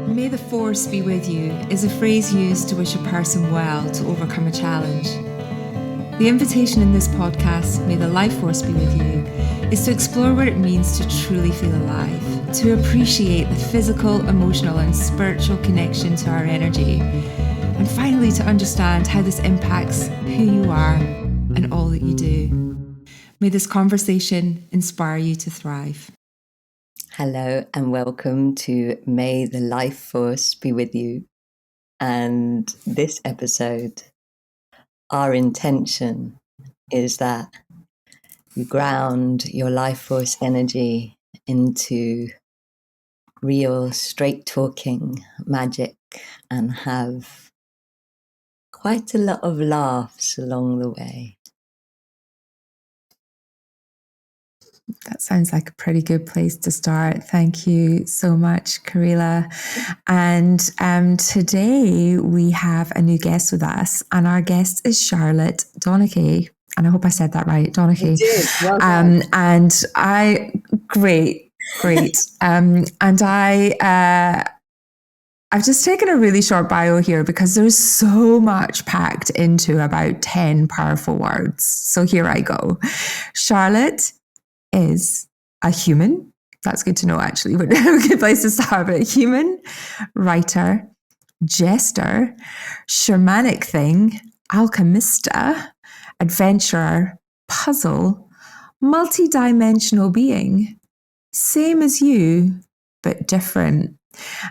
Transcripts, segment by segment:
May the force be with you is a phrase used to wish a person well to overcome a challenge. The invitation in this podcast, May the life force be with you, is to explore what it means to truly feel alive, to appreciate the physical, emotional and spiritual connection to our energy, and finally to understand how this impacts who you are and all that you do. May this conversation inspire you to thrive. Hello and welcome to May the Life Force be with you. And this episode, our intention is that you ground your life force energy into real straight talking magic and have quite a lot of laughs along the way. That sounds like a pretty good place to start. Thank you so much, Karila. And today we have a new guest with us, and our guest is Charlotte Donachie. And I hope I said that right, Donachie. You did. Well done. I've just taken a really short bio here because there's so much packed into about 10 powerful words. So here I go. Charlotte is a human. That's good to know, actually. But a good place to start. But human, writer, jester, shamanic thing, alchemista, adventurer, puzzle, multi-dimensional being, same as you, but different.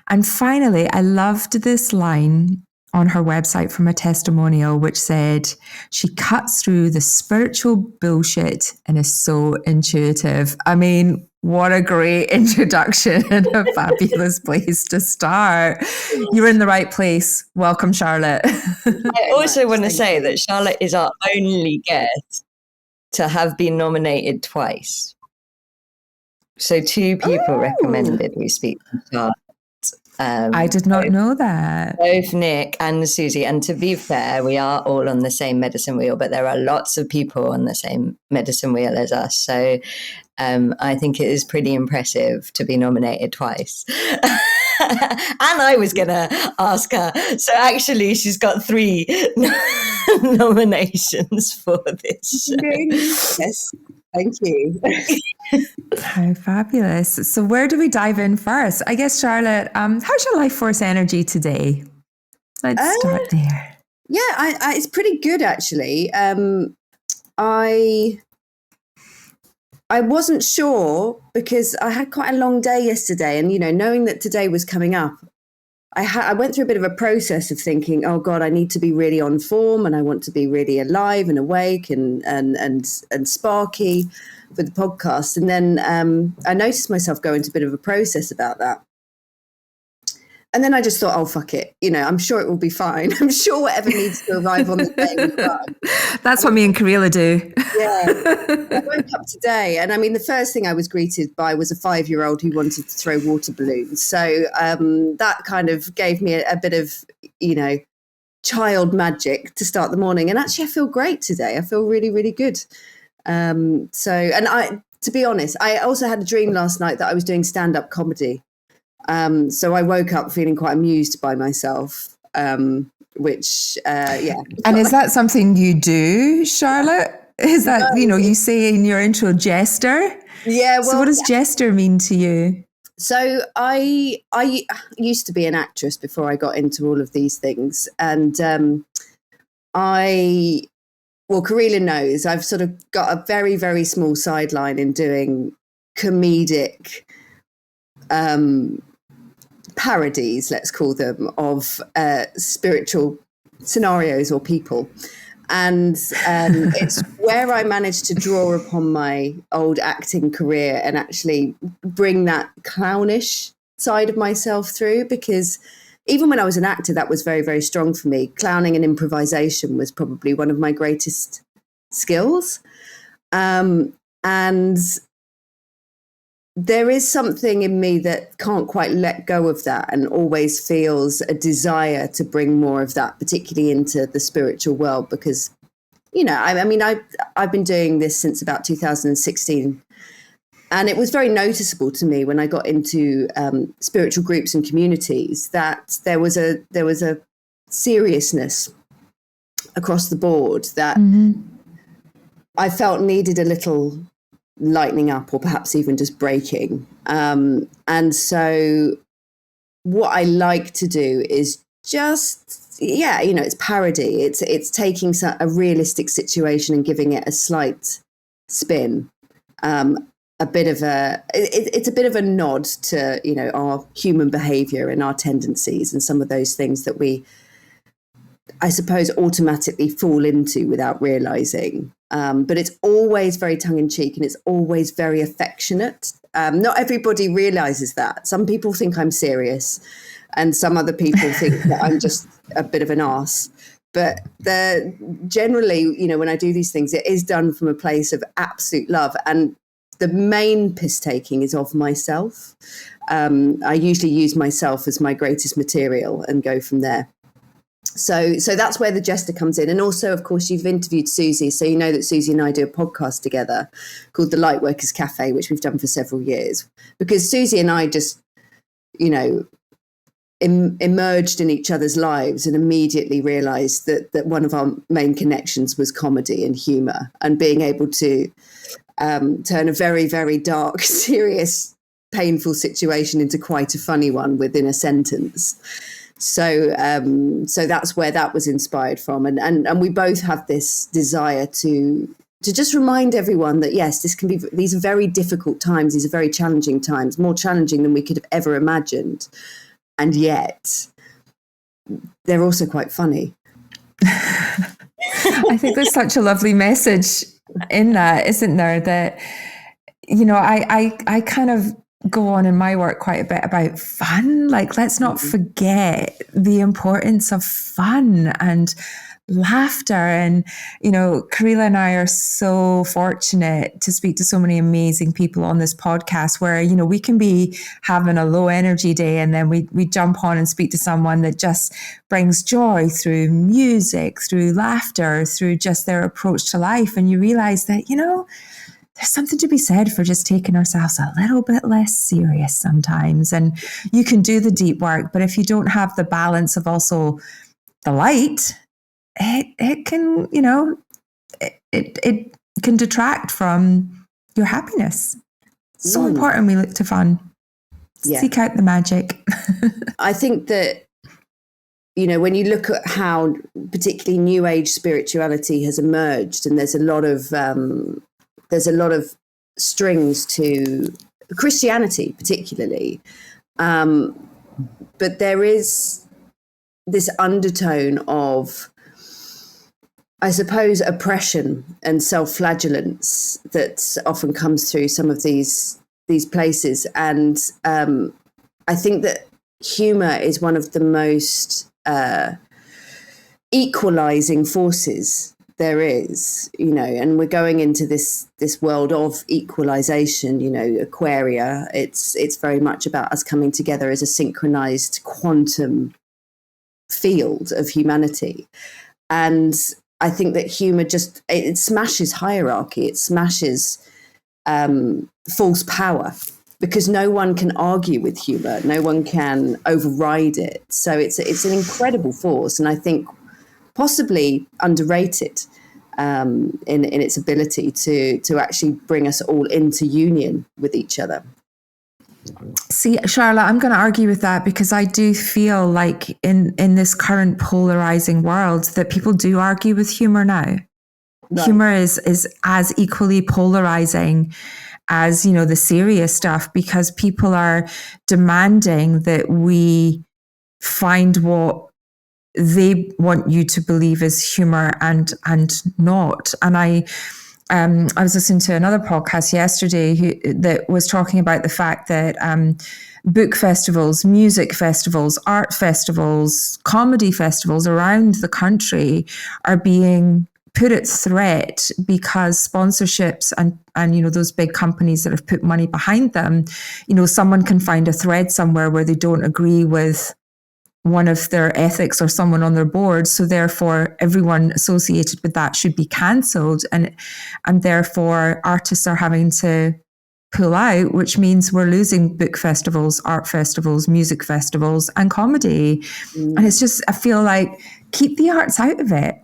And finally, I loved this line on her website from a testimonial, which said, she cuts through the spiritual bullshit and is so intuitive. I mean, what a great introduction and a fabulous place to start. You're in the right place. Welcome, Charlotte. I also want to say that Charlotte is our only guest to have been nominated twice. So 2 people recommended we speak to Charlotte. I did not know that. Both Nick and Susie. And to be fair, we are all on the same medicine wheel, but there are lots of people on the same medicine wheel as us. So I think it is pretty impressive to be nominated twice. And I was going to ask her. So actually, she's got 3 nominations for this show. Yes. Thank you. How fabulous. So where do we dive in first? I guess, Charlotte, how's your life force energy today? Let's start there. Yeah, it's pretty good, actually. I wasn't sure because I had quite a long day yesterday. And, you know, knowing that today was coming up, I went through a bit of a process of thinking, oh God, I need to be really on form and I want to be really alive and awake and sparky for the podcast. And then I noticed myself go into a bit of a process about that. And then I just thought, oh, fuck it. You know, I'm sure it will be fine. I'm sure whatever needs to arrive on the day will be fine. That's what me and Karila do. Yeah. I woke up today and I mean, the first thing I was greeted by was a 5-year-old who wanted to throw water balloons. So that kind of gave me a bit of, you know, child magic to start the morning. And actually, I feel great today. I feel really, really good. To be honest, I also had a dream last night that I was doing stand-up comedy. So I woke up feeling quite amused by myself, which, yeah. And is that something you do, Charlotte? Is that, you know, you say in your intro, jester? Yeah. Well, so what does jester mean to you? So I used to be an actress before I got into all of these things. And Karila knows I've sort of got a very, very small sideline in doing comedic parodies, let's call them, of spiritual scenarios or people. And it's where I managed to draw upon my old acting career and actually bring that clownish side of myself through, because even when I was an actor, that was very, very strong for me. Clowning and improvisation was probably one of my greatest skills. And there is something in me that can't quite let go of that and always feels a desire to bring more of that, particularly into the spiritual world, because, you know, I've been doing this since about 2016. And it was very noticeable to me when I got into spiritual groups and communities that there was a seriousness across the board that I felt needed a little lightening up, or perhaps even just breaking. And so what I like to do is just, it's parody. It's taking a realistic situation and giving it a slight spin. It's a bit of a nod to, our human behavior and our tendencies and some of those things that we, I suppose, automatically fall into without realizing. But it's always very tongue-in-cheek, and it's always very affectionate. Not everybody realizes that. Some people think I'm serious, and some other people think that I'm just a bit of an arse. But generally, when I do these things, it is done from a place of absolute love. And the main piss-taking is of myself. I usually use myself as my greatest material and go from there. So that's where the jester comes in. And also, of course, you've interviewed Susie. So you know that Susie and I do a podcast together called The Lightworkers Cafe, which we've done for several years. Because Susie and I just, emerged in each other's lives and immediately realized that one of our main connections was comedy and humor, and being able to turn a very, very dark, serious, painful situation into quite a funny one within a sentence. So that's where that was inspired from. And we both have this desire to just remind everyone that, yes, these are very difficult times. These are very challenging times, more challenging than we could have ever imagined. And yet they're also quite funny. I think there's such a lovely message in that, isn't there? That, I kind of go on in my work quite a bit about fun. Like, let's not forget the importance of fun and laughter. And, Karila and I are so fortunate to speak to so many amazing people on this podcast where, we can be having a low energy day and then we jump on and speak to someone that just brings joy through music, through laughter, through just their approach to life. And you realize that, there's something to be said for just taking ourselves a little bit less serious sometimes. And you can do the deep work, but if you don't have the balance of also the light, it can, it can detract from your happiness. So important we look to fun. Yeah. Seek out the magic. I think that, when you look at how particularly New Age spirituality has emerged, and there's a lot of strings to Christianity particularly, but there is this undertone of, I suppose, oppression and self-flagellance that often comes through some of these places. And I think that humour is one of the most equalising forces there is, and we're going into this world of equalisation, Aquaria. It's very much about us coming together as a synchronised quantum field of humanity. And I think that humour it smashes hierarchy. It smashes false power, because no one can argue with humour. No one can override it. So it's an incredible force, and I think possibly underrated in its ability to actually bring us all into union with each other. See, Charlotte, I'm going to argue with that, because I do feel like in this current polarizing world that people do argue with humor now. Right. Humor is as equally polarizing as, the serious stuff, because people are demanding that we find what they want you to believe is humor and not. And I was listening to another podcast yesterday that was talking about the fact that book festivals, music festivals, art festivals, comedy festivals around the country are being put at threat because sponsorships and those big companies that have put money behind them, someone can find a thread somewhere where they don't agree with one of their ethics or someone on their board. So therefore everyone associated with that should be cancelled. And therefore artists are having to pull out, which means we're losing book festivals, art festivals, music festivals, and comedy. And it's just, I feel like, keep the arts out of it.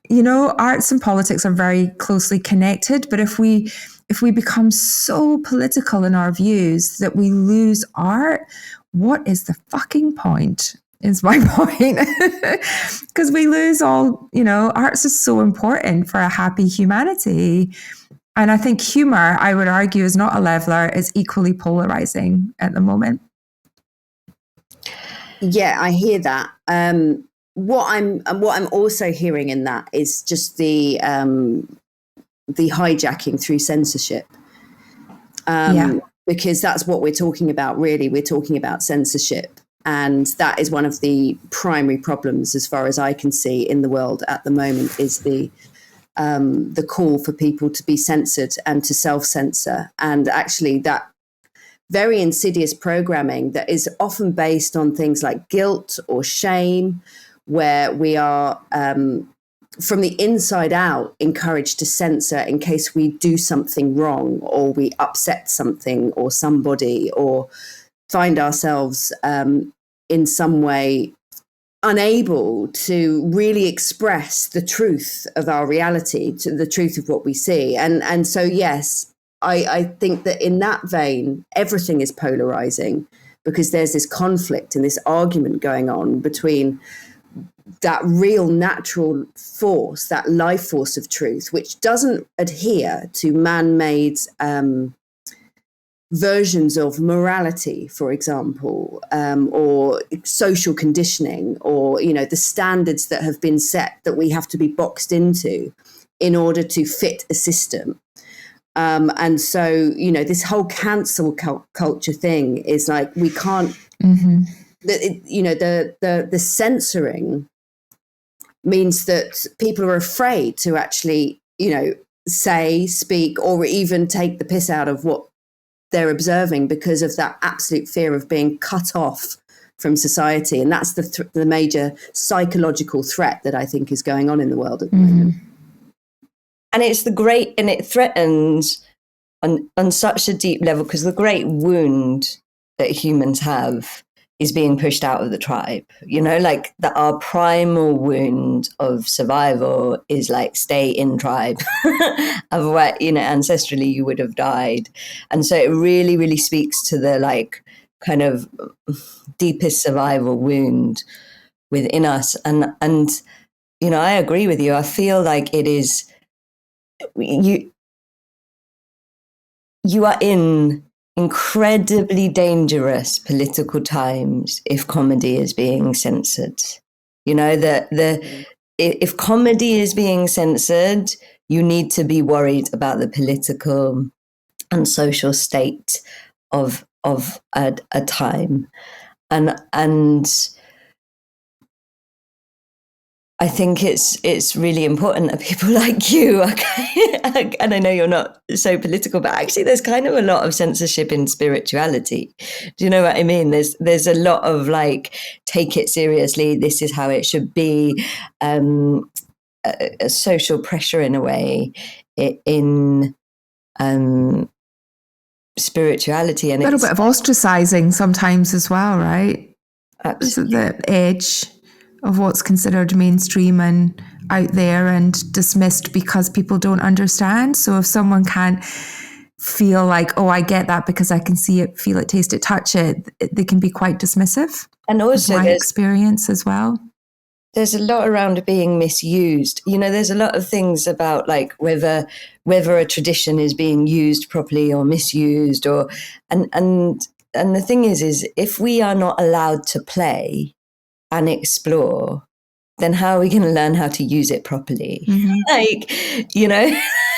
You know, arts and politics are very closely connected, but if we become so political in our views that we lose art, what is the fucking point? Is my point. Because we lose all, you know, arts is so important for a happy humanity. And I think humor, I would argue, is not a leveler, it's equally polarizing at the moment. Yeah, I hear that. What I'm also hearing in that is just the hijacking through censorship. Because that's what we're talking about, really. We're talking about censorship. And that is one of the primary problems, as far as I can see, in the world at the moment, is the call for people to be censored and to self-censor. And actually that very insidious programming that is often based on things like guilt or shame, where we are from the inside out encouraged to censor in case we do something wrong, or we upset something or somebody, or find ourselves in some way unable to really express the truth of our reality, to the truth of what we see. And so, yes, I think that in that vein, everything is polarizing, because there's this conflict and this argument going on between that real natural force, that life force of truth, which doesn't adhere to man-made versions of morality, for example, or social conditioning, or, you know, the standards that have been set that we have to be boxed into in order to fit a system. And so, you know, this whole cancel culture thing is like, we can't, the censoring means that people are afraid to actually, you know, say, speak, or even take the piss out of what they're observing, because of that absolute fear of being cut off from society. And that's the major psychological threat that I think is going on in the world at the moment. And it's and it threatens on such a deep level, because the great wound that humans have is being pushed out of the tribe. You know, like our primal wound of survival is like, stay in tribe. Otherwise, you know, ancestrally you would have died. And so it really, really speaks to the like kind of deepest survival wound within us. And you know, I agree with you. I feel like it is, you are in incredibly dangerous political times if comedy is being censored. You know, if comedy is being censored, you need to be worried about the political and social state of a time. And I think it's really important that people like you, and I know you're not so political, but actually there's kind of a lot of censorship in spirituality. Do you know what I mean? There's a lot of like, take it seriously, this is how it should be, a social pressure in a way in spirituality. And a little bit of ostracizing sometimes as well, right? Absolutely. The edge of what's considered mainstream and out there and dismissed because people don't understand. So if someone can't feel like, oh, I get that because I can see it, feel it, taste it, touch it, they can be quite dismissive. And also my experience as well. There's a lot around being misused. You know, there's a lot of things about like whether a tradition is being used properly or misused, or and the thing is if we are not allowed to play and explore, then how are we going to learn how to use it properly? Like, you know,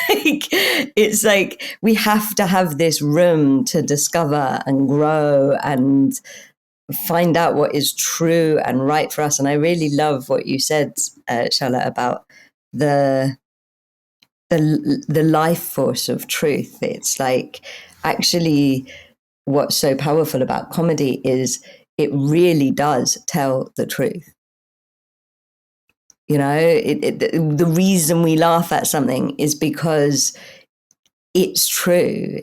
like, it's like we have to have this room to discover and grow and find out what is true and right for us. And I really love what you said, Charlotte, about the life force of truth. It's like, actually, what's so powerful about comedy is it really does tell the truth. You know, the reason we laugh at something is because it's true.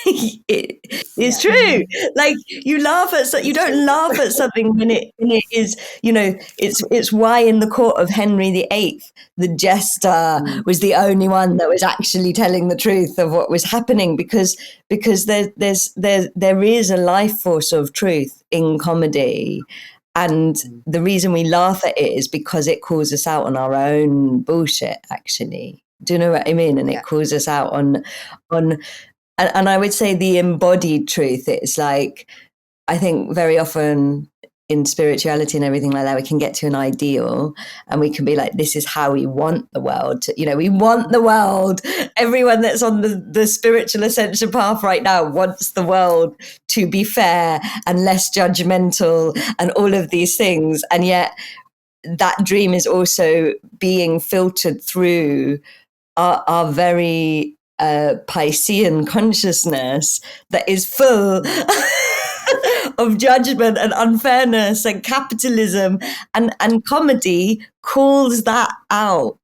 it's true. Like you laugh at, you don't laugh at something when it is, it's why in the court of Henry VIII, the jester was the only one that was actually telling the truth of what was happening, because there is a life force of truth in comedy. And the reason we laugh at it is because it calls us out on our own bullshit, actually. Do you know what I mean? And it calls us out on, and I would say the embodied truth. It's like, I think very often in spirituality and everything like that, we can get to an ideal and we can be like, this is how we want the world to, we want the world. Everyone that's on the spiritual ascension path right now wants the world to be fair and less judgmental and all of these things. And yet that dream is also being filtered through our very Piscean consciousness that is full of judgment and unfairness and capitalism, and comedy calls that out.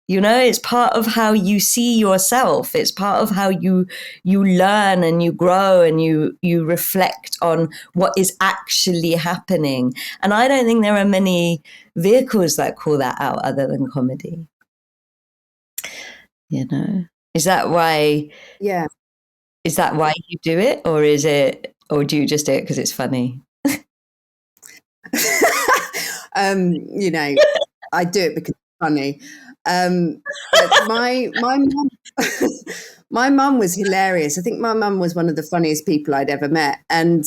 It's part of how you see yourself. It's part of how you learn and you grow and you reflect on what is actually happening. And I don't think there are many vehicles that call that out other than comedy. Is that why? Yeah. Is that why you do it, or do you just do it because it's funny? I do it because it's funny. But my mum, my mum was hilarious. I think my mum was one of the funniest people I'd ever met, and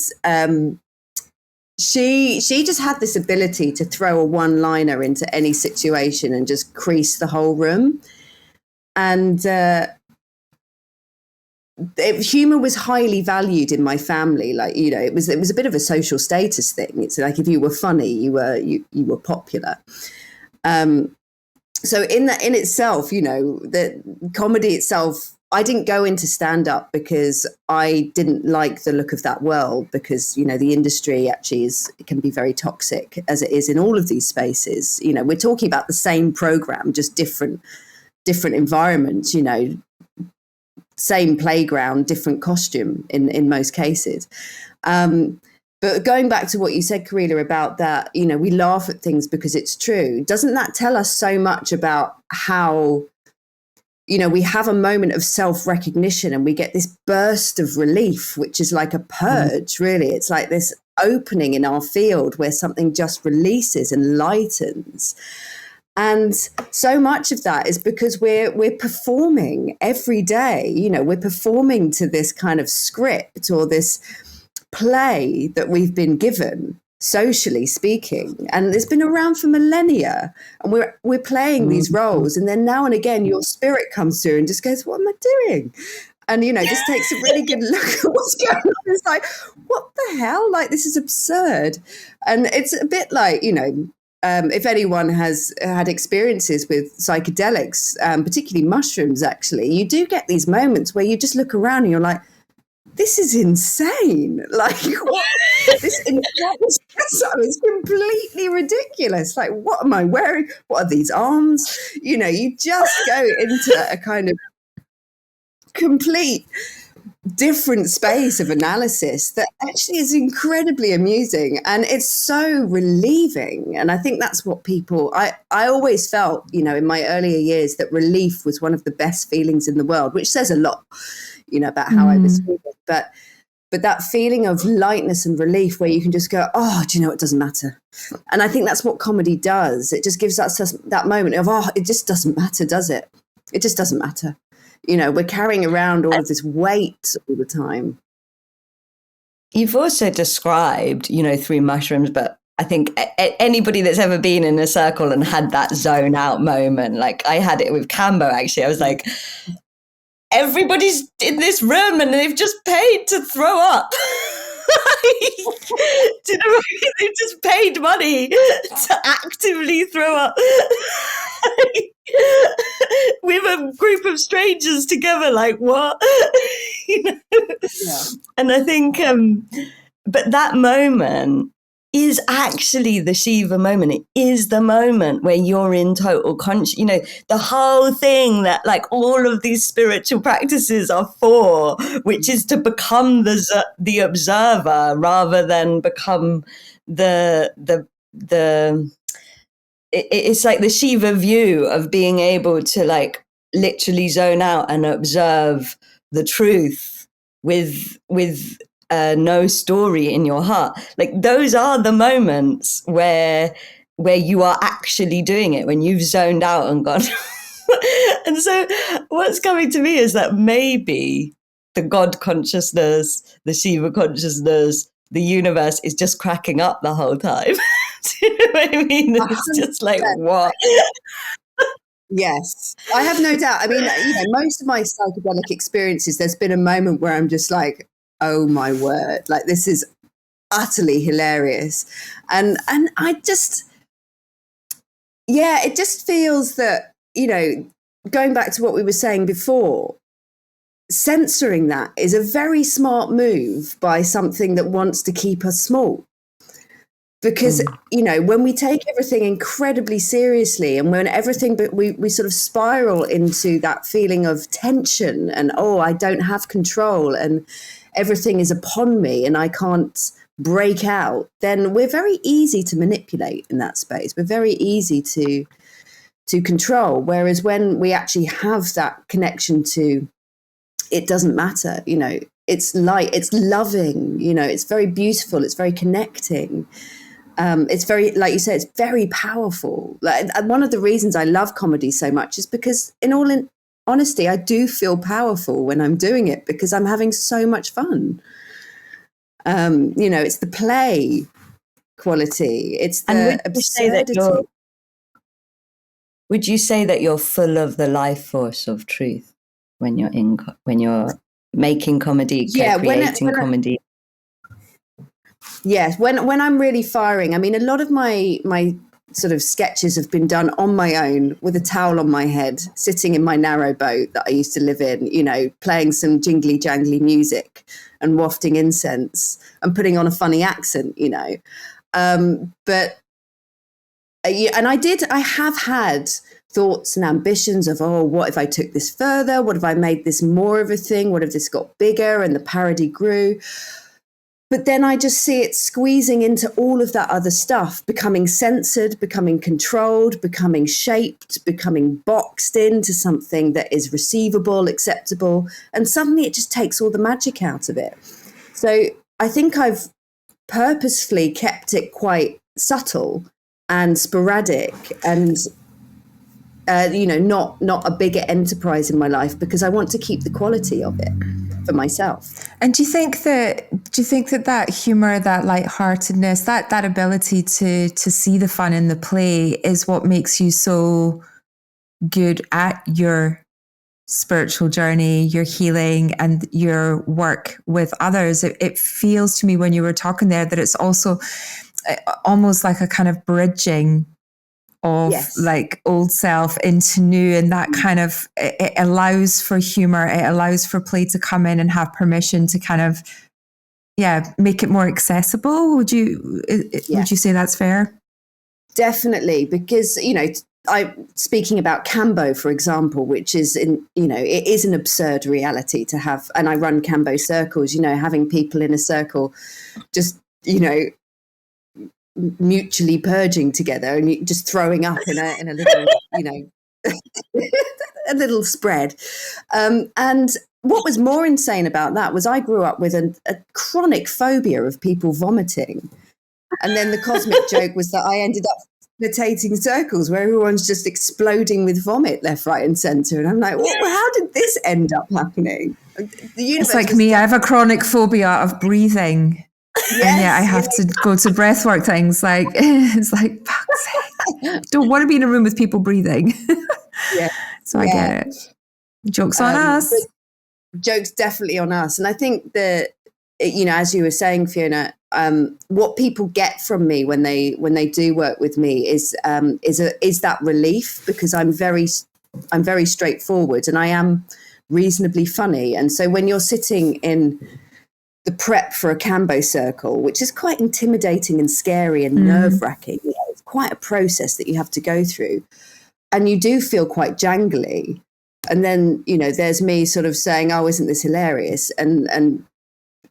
she just had this ability to throw a one-liner into any situation and just crease the whole room. And humor was highly valued in my family. Like, it was a bit of a social status thing. It's like if you were funny, you were popular. So in itself, the comedy itself, I didn't go into stand-up because I didn't like the look of that world, because, the industry actually can be very toxic, as it is in all of these spaces. We're talking about the same program, just different environments, same playground, different costume in most cases. But going back to what you said, Karila, about that, we laugh at things because it's true. Doesn't that tell us so much about how, we have a moment of self-recognition and we get this burst of relief, which is like a purge, really. It's like this opening in our field where something just releases and lightens. And so much of that is because we're performing every day. We're performing to this kind of script or this play that we've been given, socially speaking, and it's been around for millennia. And we're playing these roles, and then now and again, your spirit comes through and just goes, "What am I doing?" And just takes a really good look at what's going on. It's like, what the hell? Like, this is absurd. And it's a bit like, if anyone has had experiences with psychedelics, particularly mushrooms, actually, you do get these moments where you just look around and you're like, this is insane. Like, what? This is completely ridiculous. Like, what am I wearing? What are these arms? You just go into a kind of complete different space of analysis that actually is incredibly amusing, and it's so relieving. And I think that's what I always felt, in my earlier years, that relief was one of the best feelings in the world, which says a lot, about how I was feeling. But that feeling of lightness and relief where you can just go, oh, do you know, it doesn't matter. And I think that's what comedy does. It just gives us that moment of, oh, it just doesn't matter, does it? It just doesn't matter. We're carrying around all of this weight all the time. You've also described, through mushrooms, but I think anybody that's ever been in a circle and had that zone out moment, like I had it with Cambo, actually. I was like, everybody's in this room and they've just paid to throw up. Do you know what I mean? They've just paid money to actively throw up. With a group of strangers together, like, what? Yeah. And I think, but that moment, is actually the Shiva moment. It is the moment where you're in total conscious, the whole thing that like all of these spiritual practices are for, which is to become the observer rather than become it's like the Shiva view of being able to like literally zone out and observe the truth with no story in your heart. Like those are the moments where you are actually doing it, when you've zoned out and gone. And so what's coming to me is that maybe the God consciousness, the Shiva consciousness, the universe is just cracking up the whole time. Do you know what I mean? It's just like, what? Yes, I have no doubt. I mean, most of my psychedelic experiences, there's been a moment where I'm just like, oh my word, like this is utterly hilarious. And I just, it just feels that, going back to what we were saying before, censoring that is a very smart move by something that wants to keep us small. Because, when we take everything incredibly seriously and when everything, but we sort of spiral into that feeling of tension and, I don't have control and everything is upon me and I can't break out, then we're very easy to manipulate in that space. We're very easy to control. Whereas when we actually have that connection to, it doesn't matter, it's light, it's loving, it's very beautiful, it's very connecting. It's very, like you say, it's very powerful. Like, one of the reasons I love comedy so much is because, in all honesty, I do feel powerful when I'm doing it because I'm having so much fun. It's the play quality. It's the absurdity. Would you say that you're full of the life force of truth when you're making comedy, creating comedy? Yes, when I'm really firing, I mean, a lot of my sort of sketches have been done on my own with a towel on my head, sitting in my narrow boat that I used to live in, playing some jingly jangly music and wafting incense and putting on a funny accent, But I have had thoughts and ambitions of, what if I took this further? What if I made this more of a thing? What if this got bigger and the parody grew? But then I just see it squeezing into all of that other stuff, becoming censored, becoming controlled, becoming shaped, becoming boxed into something that is receivable, acceptable. And suddenly it just takes all the magic out of it. So I think I've purposefully kept it quite subtle and sporadic and, not a bigger enterprise in my life because I want to keep the quality of it for myself. And do you think that humor, that lightheartedness, that ability to see the fun in the play is what makes you so good at your spiritual journey, your healing, and your work with others? It feels to me when you were talking there that it's also almost like a kind of bridging of like old self into new, and that kind of, it allows for humor, it allows for play to come in and have permission to kind of make it more accessible. Would you say that's fair? Definitely, because I'm speaking about Cambo, for example, which is it is an absurd reality to have, and I run Cambo circles, having people in a circle just mutually purging together and just throwing up in a little, a little spread. And what was more insane about that was I grew up with a chronic phobia of people vomiting. And then the cosmic joke was that I ended up facilitating circles where everyone's just exploding with vomit left, right and center. And I'm like, well, how did this end up happening? It's like me, I have a chronic phobia of breathing. Yes, and I have to go to breathwork things. Like, it's like, fuck's sake. Don't want to be in a room with people breathing. So I get it. Joke's on us. Joke's definitely on us. And I think that, as you were saying, Fiona, what people get from me when they do work with me is that relief, because I'm very straightforward and I am reasonably funny. And so when you're sitting in the prep for a Cambo circle, which is quite intimidating and scary and nerve-wracking. You know, it's quite a process that you have to go through. And you do feel quite jangly. And then, you know, there's me sort of saying, oh, isn't this hilarious? And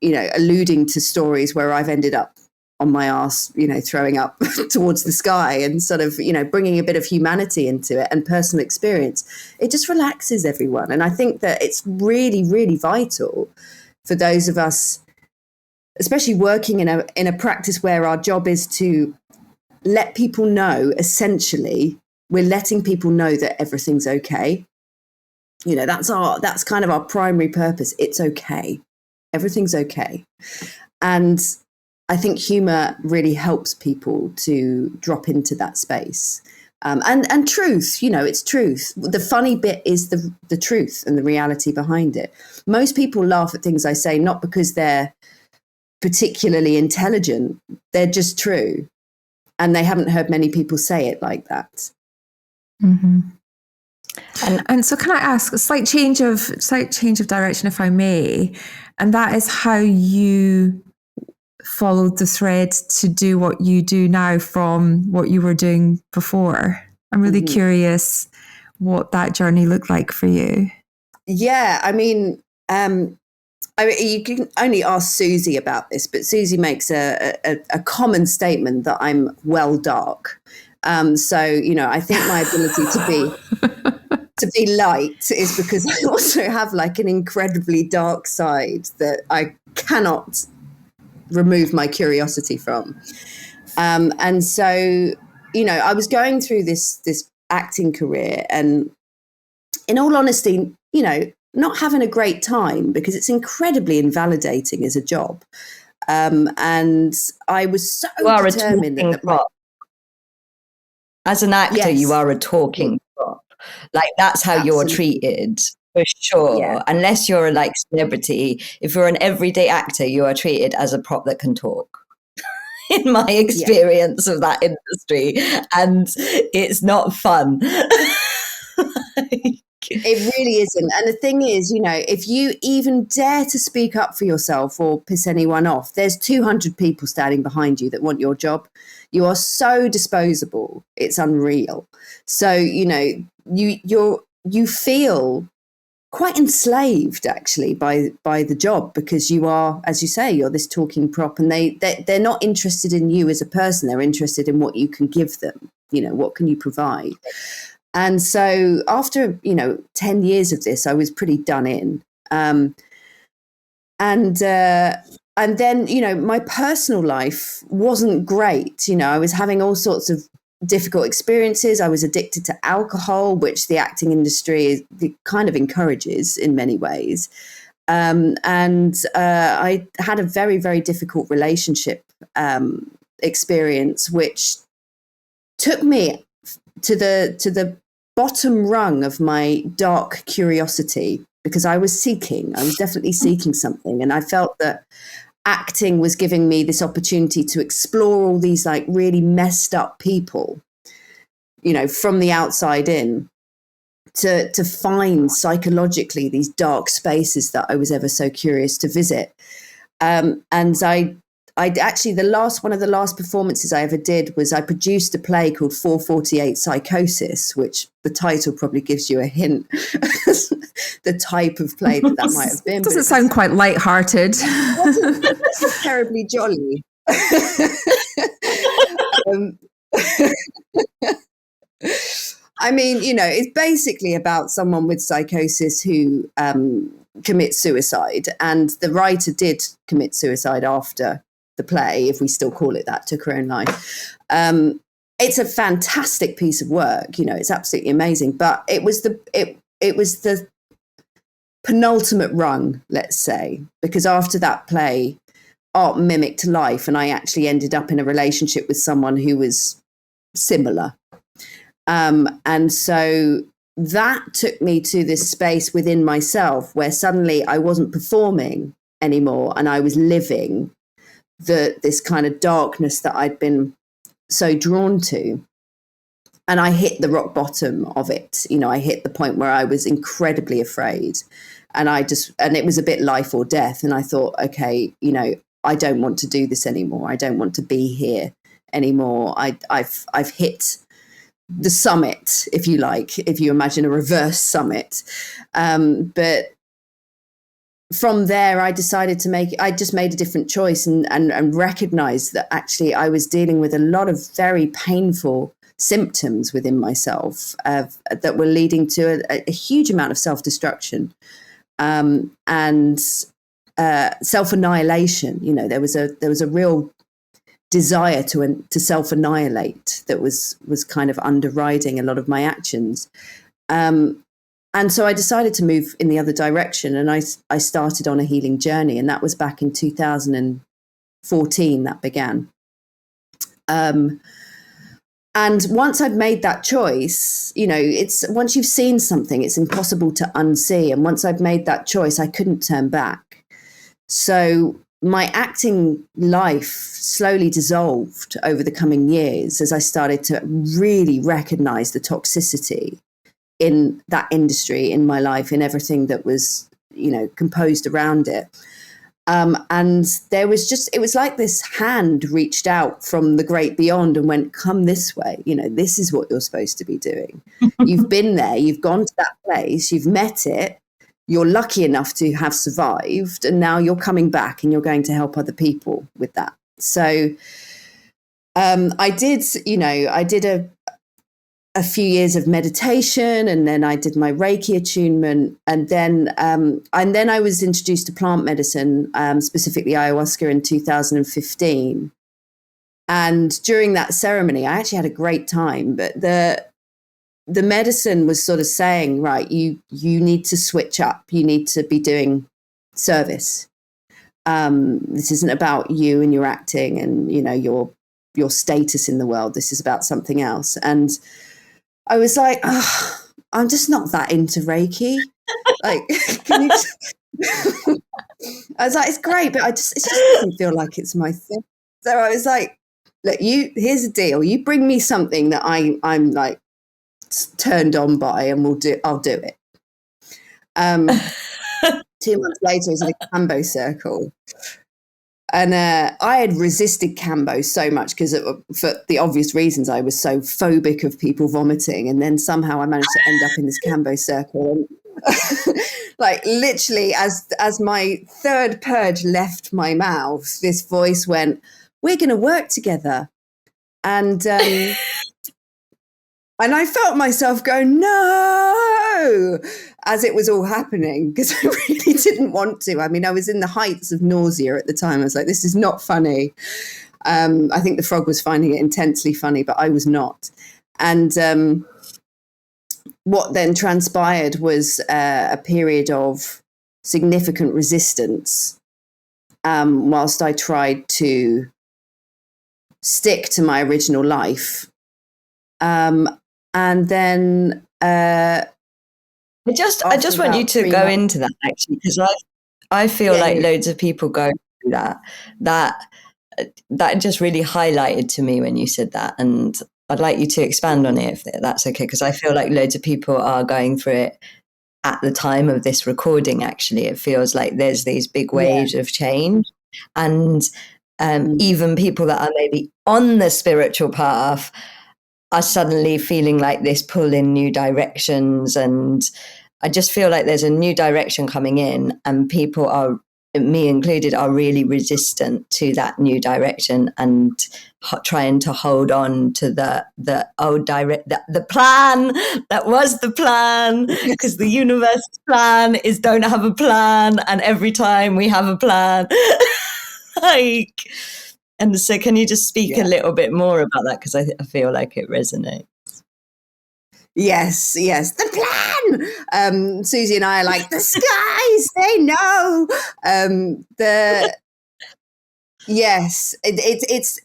you know, alluding to stories where I've ended up on my ass, you know, throwing up towards the sky and sort of, you know, bringing a bit of humanity into it and personal experience. It just relaxes everyone. And I think that it's really, really vital for those of us, especially working in a practice where our job is to let people know, essentially, we're letting people know that everything's okay. You know, that's kind of our primary purpose. It's okay. Everything's okay. And I think humour really helps people to drop into that space. And truth, you know, it's truth. The funny bit is the truth and the reality behind it. Most people laugh at things I say, not because they're particularly intelligent. They're just true. And they haven't heard many people say it like that. Mm-hmm. And so can I ask a slight change of direction, if I may? And that is how you followed the thread to do what you do now from what you were doing before. I'm really curious what that journey looked like for you. Yeah, I mean, you can only ask Susie about this, but Susie makes a common statement that I'm well dark. So, you know, I think my ability to be light is because I also have like an incredibly dark side that I cannot remove my curiosity from. And so, you know, I was going through this acting career and in all honesty, you know, not having a great time because it's incredibly invalidating as a job. And I was so determined that as an actor, you are a talking prop. Like that's how you're treated. For sure. Yeah. Unless you're a like celebrity, if you're an everyday actor, you are treated as a prop that can talk. In my experience of that industry. And it's not fun. It really isn't. And the thing is, you know, if you even dare to speak up for yourself or piss anyone off, there's 200 people standing behind you that want your job. You are so disposable. It's unreal. So, you know, you feel quite enslaved actually by the job because you are, as you say, you're this talking prop and they're not interested in you as a person. They're interested in what you can give them. You know, what can you provide? And so after, you know, 10 years of this, I was pretty done in. And then, you know, my personal life wasn't great. You know, I was having all sorts of difficult experiences. I was addicted to alcohol, which the acting industry kind of encourages in many ways. And I had a very, very difficult relationship experience, which took me to the bottom rung of my dark curiosity because I was definitely seeking something. And I felt that acting was giving me this opportunity to explore all these like really messed up people, you know, from the outside in, to find psychologically these dark spaces that I was ever so curious to visit. And I actually, one of the last performances I ever did was I produced a play called 448 Psychosis, which the title probably gives you a hint, the type of play that might have been. Doesn't sound quite lighthearted. It's terribly jolly. I mean, you know, it's basically about someone with psychosis who commits suicide, and the writer did commit suicide after the play, if we still call it that, took her own life. It's a fantastic piece of work, you know, it's absolutely amazing. But it was the penultimate rung, let's say, because after that play, art mimicked life, and I actually ended up in a relationship with someone who was similar. And so that took me to this space within myself where suddenly I wasn't performing anymore, and I was living this kind of darkness that I'd been so drawn to. And I hit the rock bottom of it. You know, I hit the point where I was incredibly afraid. And it was a bit life or death. And I thought, okay, you know, I don't want to do this anymore. I don't want to be here anymore. I've hit the summit, if you like, if you imagine a reverse summit. But from there, I decided I just made a different choice and recognized that actually I was dealing with a lot of very painful symptoms within myself that were leading to a huge amount of self-destruction and self-annihilation. You know, there was a real desire to self-annihilate that was kind of underriding a lot of my actions. And so I decided to move in the other direction, and I started on a healing journey, and that was back in 2014 that began. And once I've made that choice, you know, once you've seen something, it's impossible to unsee. And once I've made that choice, I couldn't turn back. So my acting life slowly dissolved over the coming years as I started to really recognize the toxicity in that industry, in my life, in everything that was, you know, composed around it. And there was it was like this hand reached out from the great beyond and went, come this way. You know, this is what you're supposed to be doing. You've been there, you've gone to that place, you've met it, you're lucky enough to have survived, and now you're coming back and you're going to help other people with that. So I did a few years of meditation, and then I did my Reiki attunement, and then I was introduced to plant medicine, specifically ayahuasca, in 2015. And during that ceremony, I actually had a great time, but the medicine was sort of saying, right, you need to switch up. You need to be doing service. This isn't about you and your acting and, you know, your status in the world. This is about something else. And I was like, oh, I'm just not that into Reiki. Like, can you I was like, it's great, but it just doesn't feel like it's my thing. So I was like, look, here's the deal. You bring me something that I'm like turned on by, and I'll do it. 2 months later, it was like a Cambo circle. And I had resisted Cambo so much because for the obvious reasons, I was so phobic of people vomiting. And then somehow I managed to end up in this Cambo circle. And like literally as my third purge left my mouth, this voice went, we're going to work together. And I felt myself go, no, as it was all happening, because I really didn't want to. I mean, I was in the heights of nausea at the time. I was like, this is not funny. I think the frog was finding it intensely funny, but I was not. And what then transpired was a period of significant resistance whilst I tried to stick to my original life. And then I just want you to go into that, actually, because I feel like loads of people go through that just really highlighted to me when you said that, and I'd like you to expand on it if that's okay, because I feel like loads of people are going through it at the time of this recording. Actually, it feels like there's these big waves of change, and even people that are maybe on the spiritual path are suddenly feeling like this pull in new directions. And I just feel like there's a new direction coming in, and people are, me included, are really resistant to that new direction and trying to hold on to the old the plan that was the plan, because the universe plan is don't have a plan, and every time we have a plan like. And so can you just speak a little bit more about that? Because I feel like it resonates. Yes, the plan. Susie and I are like, the skies, they know.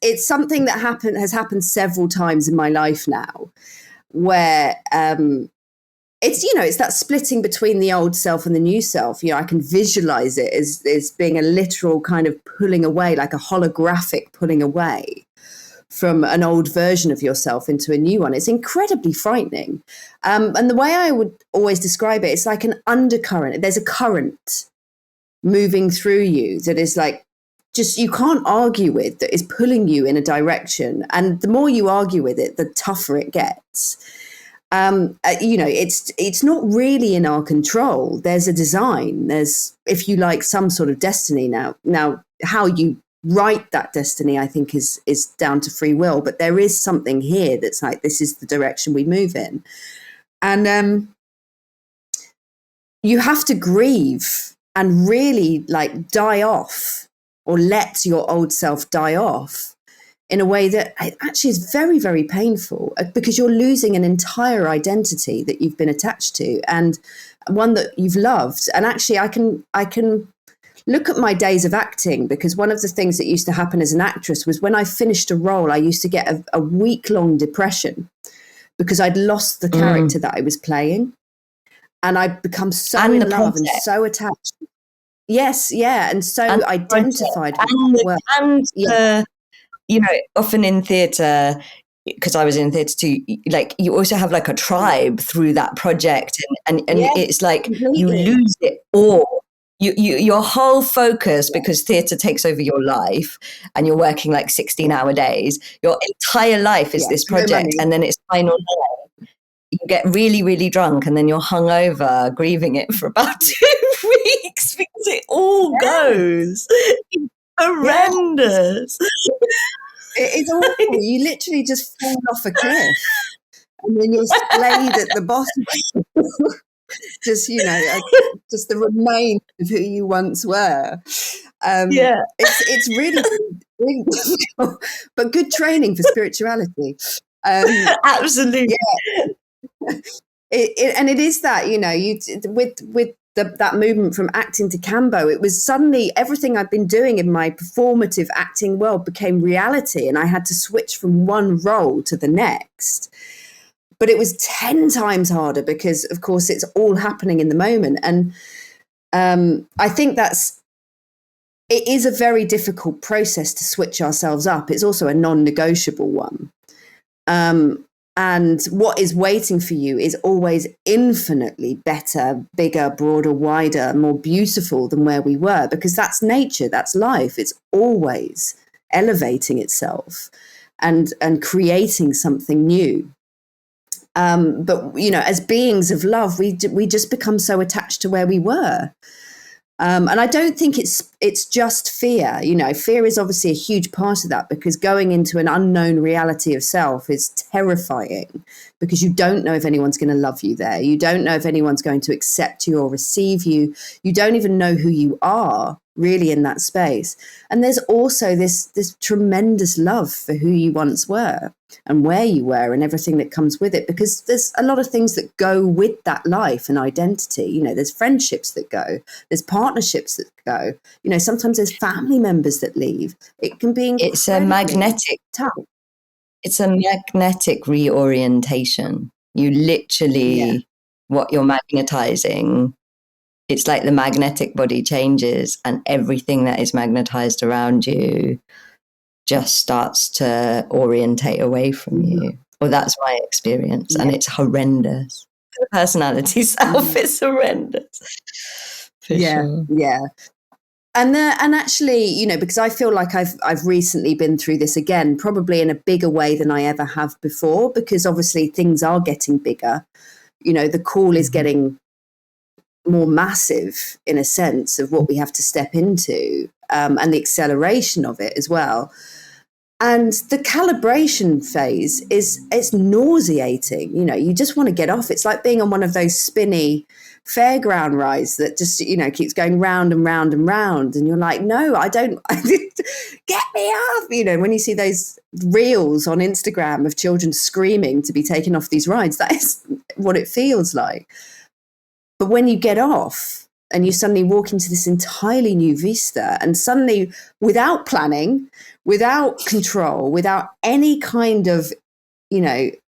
It's something that has happened several times in my life now, where it's that splitting between the old self and the new self. You know, I can visualize it as being a literal kind of pulling away, like a holographic pulling away from an old version of yourself into a new one. It's incredibly frightening. And the way I would always describe it, it's like an undercurrent. There's a current moving through you that is like, just you can't argue with, that is pulling you in a direction. And the more you argue with it, the tougher it gets. It's not really in our control. There's a design. There's, if you like, some sort of destiny. Now, how you write that destiny, I think, is down to free will. But there is something here that's like, this is the direction we move in, and you have to grieve and really like die off, or let your old self die off in a way that actually is very, very painful, because you're losing an entire identity that you've been attached to, and one that you've loved. And actually, I can look at my days of acting, because one of the things that used to happen as an actress was when I finished a role, I used to get a week-long depression because I'd lost the character that I was playing. And I'd become so in love and so attached. Yes, yeah, and so identified with often in theatre, because I was in theatre too, like you also have like a tribe through that project, and yes, it's like completely. You lose it all. Your whole focus, because theatre takes over your life and you're working like 16-hour days, your entire life is this project, and then it's final day. You get really, really drunk, and then you're hungover, grieving it for about 2 weeks because it all goes. It's horrendous. It is awful. You literally just fall off a cliff, and then you're splayed at the bottom. Just just the remains of who you once were. It's really, really difficult, but good training for spirituality. Absolutely. Yeah. And it is that, with that movement from acting to Cambo, it was suddenly everything I'd been doing in my performative acting world became reality, and I had to switch from one role to the next. But it was 10 times harder because, of course, it's all happening in the moment. And I think it is a very difficult process to switch ourselves up. It's also a non-negotiable one. And what is waiting for you is always infinitely better, bigger, broader, wider, more beautiful than where we were, because that's nature, that's life. It's always elevating itself and creating something new. But as beings of love, we just become so attached to where we were. And I don't think it's just fear. Fear is obviously a huge part of that, because going into an unknown reality of self is terrifying, because you don't know if anyone's going to love you there. You don't know if anyone's going to accept you or receive you. You don't even know who you are really in that space. And there's also this tremendous love for who you once were and where you were and everything that comes with it, because there's a lot of things that go with that life and identity. There's friendships that go, there's partnerships that go, sometimes there's family members that leave. It can be it's a magnetic tough. It's a magnetic reorientation. You literally, what you're magnetizing, it's like the magnetic body changes, and everything that is magnetized around you just starts to orientate away from you. Well, that's my experience, and it's horrendous. The personality self is horrendous. For sure. Yeah. And actually, because I feel like I've recently been through this again, probably in a bigger way than I ever have before, because obviously things are getting bigger. The call is getting more massive in a sense of what we have to step into, and the acceleration of it as well. And the calibration phase it's nauseating. You just want to get off. It's like being on one of those spinny fairground rides that just, keeps going round and round and round. And you're like, no, I don't, get me off. When you see those reels on Instagram of children screaming to be taken off these rides, that is what it feels like. But when you get off and you suddenly walk into this entirely new vista, and suddenly, without planning, without control, without any kind of,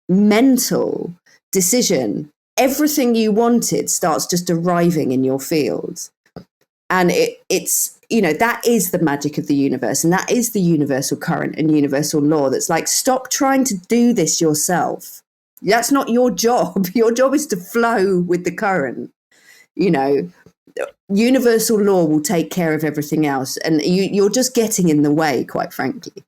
mental decision, everything you wanted starts just arriving in your field. And it's that is the magic of the universe, and that is the universal current and universal law. That's like, stop trying to do this yourself. That's not your job. Your job is to flow with the current. Universal law will take care of everything else, and you're just getting in the way, quite frankly.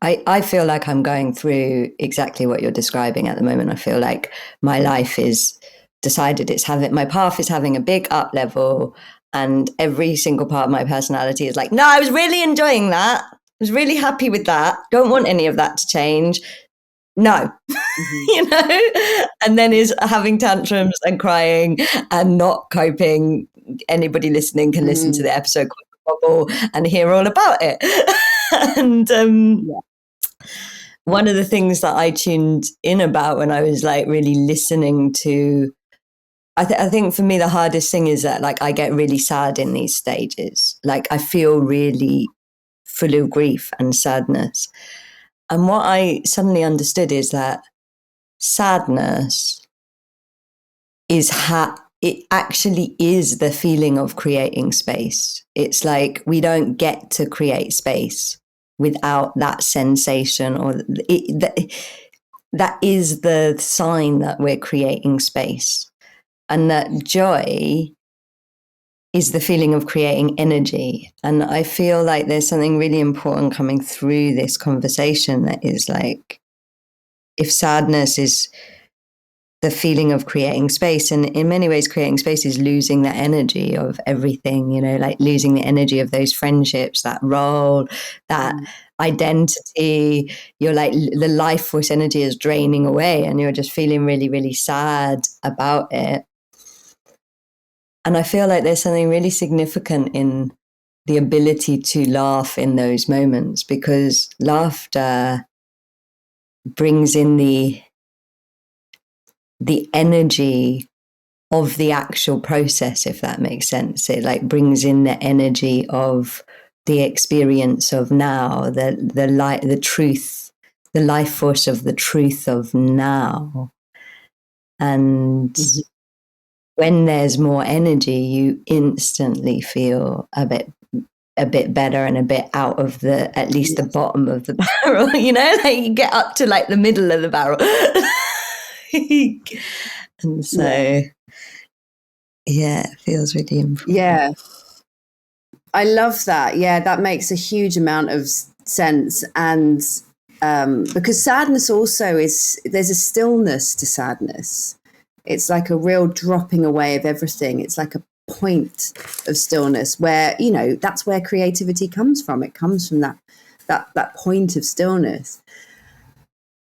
I feel like I'm going through exactly what you're describing at the moment. I feel like my life is decided my path is having a big up level, and every single part of my personality is like, no, I was really enjoying that. I was really happy with that. Don't want any of that to change. No, and then is having tantrums and crying and not coping. Anybody listening can listen to the episode Bubble and hear all about it. And one of the things that I tuned in about when I was like really listening to, I think for me, the hardest thing is that like I get really sad in these stages. Like I feel really full of grief and sadness. And what I suddenly understood is that sadness it actually is the feeling of creating space. It's like we don't get to create space without that sensation, or that is the sign that we're creating space. And that joy is the feeling of creating energy. And I feel like there's something really important coming through this conversation that is like, if sadness is the feeling of creating space, and in many ways creating space is losing the energy of everything, like losing the energy of those friendships, that role, that identity. You're like, the life force energy is draining away, and you're just feeling really, really sad about it. And I feel like there's something really significant in the ability to laugh in those moments, because laughter brings in the energy of the actual process, if that makes sense. It like brings in the energy of the experience of now, the light, the truth, the life force of the truth of now. And when there's more energy, you instantly feel a bit better and a bit out of at least the bottom of the barrel, like you get up to like the middle of the barrel. And so, it feels really important. Yeah. I love that. Yeah, that makes a huge amount of sense. And because sadness also there's a stillness to sadness. It's like a real dropping away of everything. It's like a point of stillness where, that's where creativity comes from. It comes from that point of stillness.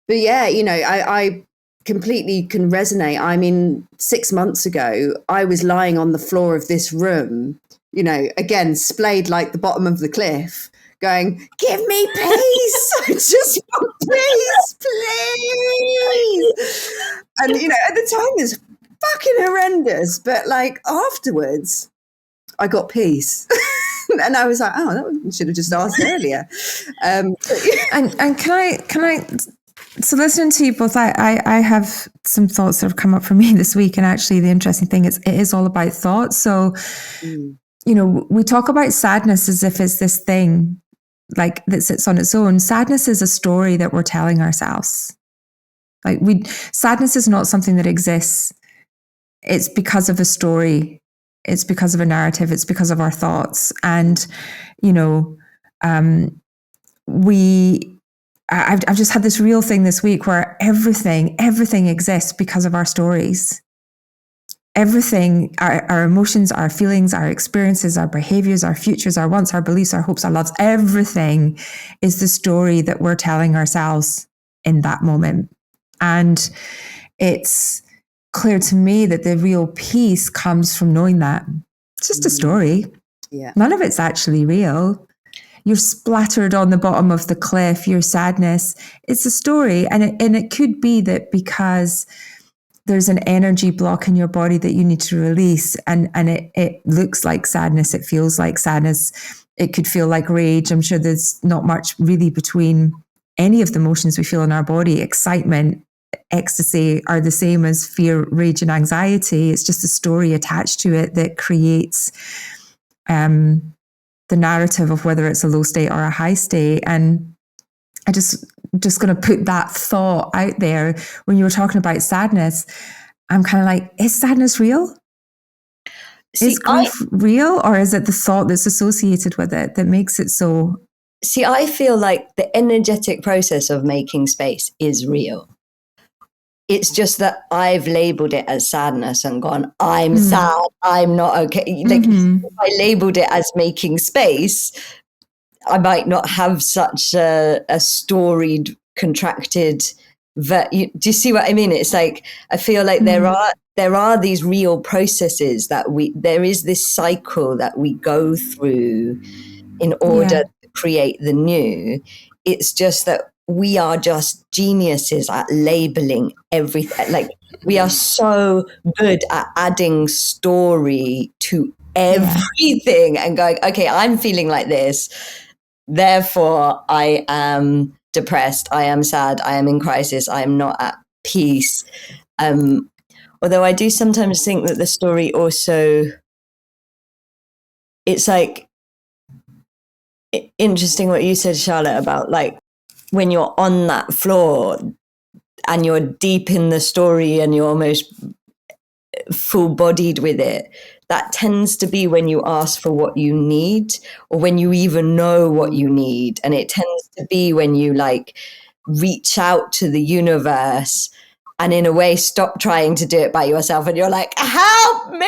But yeah, I completely can resonate. I mean, 6 months ago, I was lying on the floor of this room, again, splayed like the bottom of the cliff, going, give me peace. I just want peace, please. And, at the time, it was fucking horrendous. But like afterwards, I got peace. And I was like, oh, that should have just asked earlier. And can I, so listening to you both, I have some thoughts that have come up for me this week. And actually the interesting thing is it is all about thoughts. So, we talk about sadness as if it's this thing like that sits on its own. Sadness is a story that we're telling ourselves. Like sadness is not something that exists. It's because of a story. It's because of a narrative. It's because of our thoughts. And, I've just had this real thing this week where everything exists because of our stories. Everything, our emotions, our feelings, our experiences, our behaviors, our futures, our wants, our beliefs, our hopes, our loves, everything is the story that we're telling ourselves in that moment. And it's clear to me that the real peace comes from knowing that it's just a story. Yeah. None of it's actually real. You're splattered on the bottom of the cliff, your sadness. It's a story. And it could be that because there's an energy block in your body that you need to release, and it looks like sadness, it feels like sadness, it could feel like rage. I'm sure there's not much really between any of the emotions we feel in our body. Excitement ecstasy are the same as fear, rage, and anxiety. It's just a story attached to it that creates the narrative of whether it's a low state or a high state. And I just going to put that thought out there. When you were talking about sadness, I'm kind of like, is sadness real? Is grief real, or is it the thought that's associated with it that makes it so? See, I feel like the energetic process of making space is real. It's just that I've labeled it as sadness and gone, I'm sad, I'm not okay. Like, if I labeled it as making space, I might not have such a storied, contracted. Do you see what I mean? It's like, I feel like there are these real processes that there is this cycle that we go through in order to create the new. It's just that we are just geniuses at labeling everything. Like, we are so good at adding story to everything and going, okay, I'm feeling like this, therefore I am depressed, I am sad, I am in crisis, I am not at peace. Although I do sometimes think that the story also, it's like interesting what you said, Charlotte, about like when you're on that floor and you're deep in the story and you're almost full-bodied with it, that tends to be when you ask for what you need, or when you even know what you need. And it tends to be when you like reach out to the universe and in a way stop trying to do it by yourself, and you're like, help me.